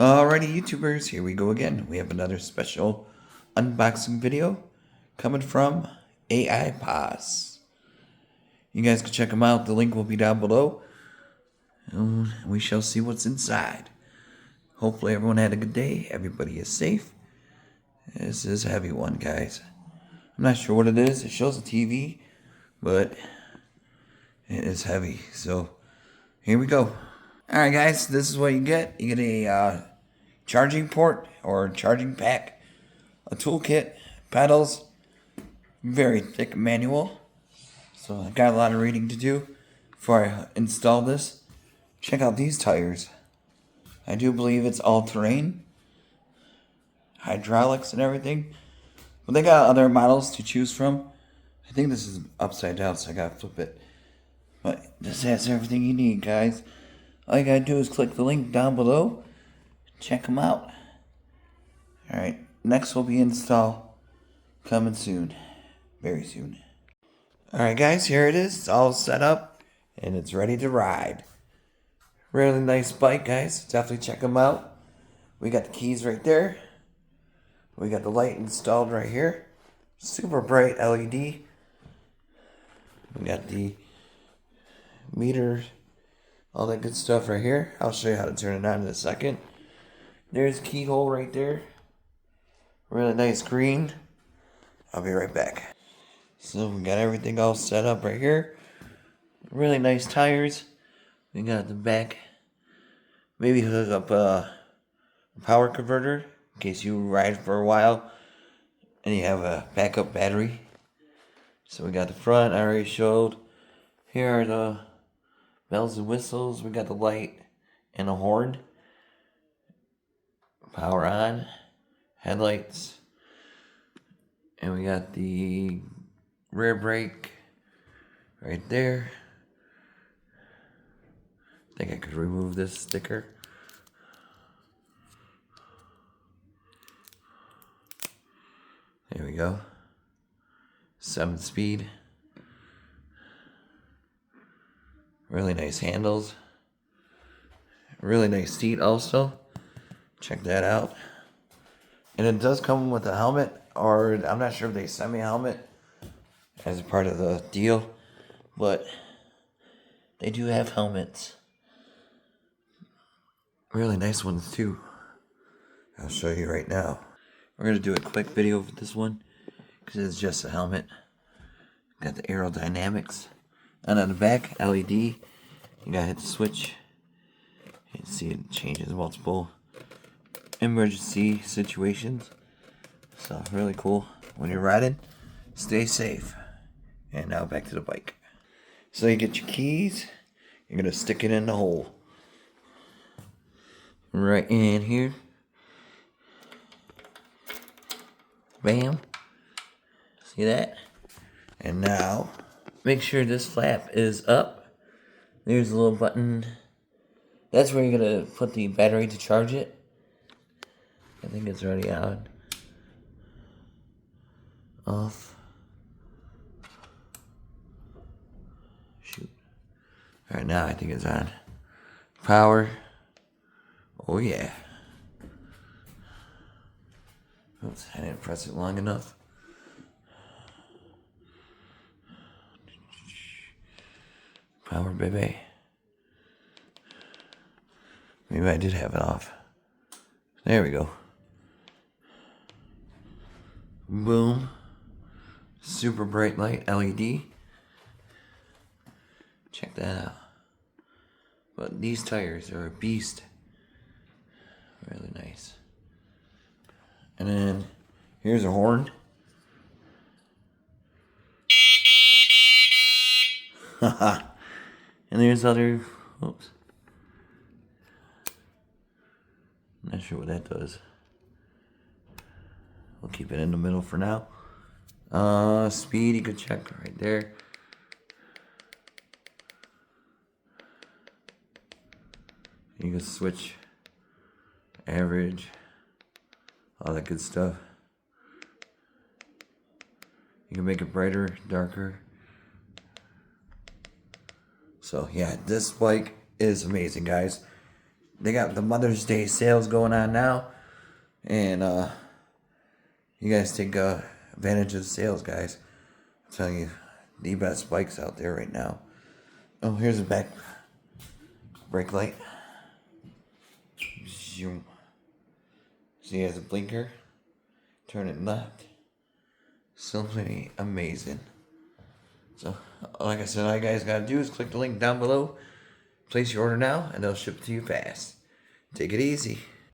Alrighty, YouTubers, here we go again. We have another special unboxing video coming from Aipas. You guys can check them out. The link will be down below. And we shall see what's inside. Hopefully everyone had a good day. Everybody is safe. This is a heavy one, guys. I'm not sure what it is. It shows a TV, but it is heavy. So, here we go. Alright guys, this is what you get. You get a charging port or charging pack, a toolkit, pedals, very thick manual. So I got a lot of reading to do before I install this. Check out these tires. I do believe it's all-terrain, hydraulics and everything. But they got other models to choose from. I think this is upside down, so I gotta flip it. But this has everything you need, guys. All you gotta do is click the link down below. Check them out. Alright, next will be install. Coming soon. Very soon. Alright guys, here it is. It's all set up. And it's ready to ride. Really nice bike, guys. Definitely check them out. We got the keys right there. We got the light installed right here. Super bright LED. We got the meter, all that good stuff right here. I'll show you how to turn it on in a second. There's a keyhole right there. Really nice green. I'll be right back. So we got everything all set up right here. Really nice tires. We got the back. Maybe hook up a power converter in case you ride for a while and you have a backup battery. So we got the front, I already showed. Here are the bells and whistles. We got the light and a horn. Power on. Headlights. And we got the rear brake right there. I think I could remove this sticker. There we go. 7-speed. Really nice handles. Really nice seat also. Check that out. And it does come with a helmet, or I'm not sure if they send me a helmet as a part of the deal, but they do have helmets. Really nice ones too. I'll show you right now. We're going to do a quick video of this one because it's just a helmet. Got the aerodynamics. And on the back, LED. You gotta hit the switch. You can see it changes multiple emergency situations. So really cool. When you're riding, stay safe. And now back to the bike. So you get your keys. You're gonna stick it in the hole. Right in here. Bam. See that? And now, make sure this flap is up. There's a little button. That's where you're gonna put the battery to charge it. I think it's already on. Off. Shoot. Alright, now I think it's on. Power. Oh yeah. Oops, I didn't press it long enough. Power, baby. Maybe I did have it off. There we go. Boom. Super bright light LED. Check that out. But these tires are a beast. Really nice. And then here's a horn. Haha. And there's other. Oops. Not sure what that does. We'll keep it in the middle for now. Speed you could check right there. You can switch average, all that good stuff. You can make it brighter, darker. So yeah, this bike is amazing, guys. they got the Mother's Day sales going on now, and you guys take advantage of the sales, guys. I'm telling you, the best bikes out there right now. Oh, here's a back brake light. Zoom. See, it has a blinker. Turn it left. Simply amazing. So, like I said, all you guys gotta do is click the link down below. Place your order now, and they'll ship it to you fast. Take it easy.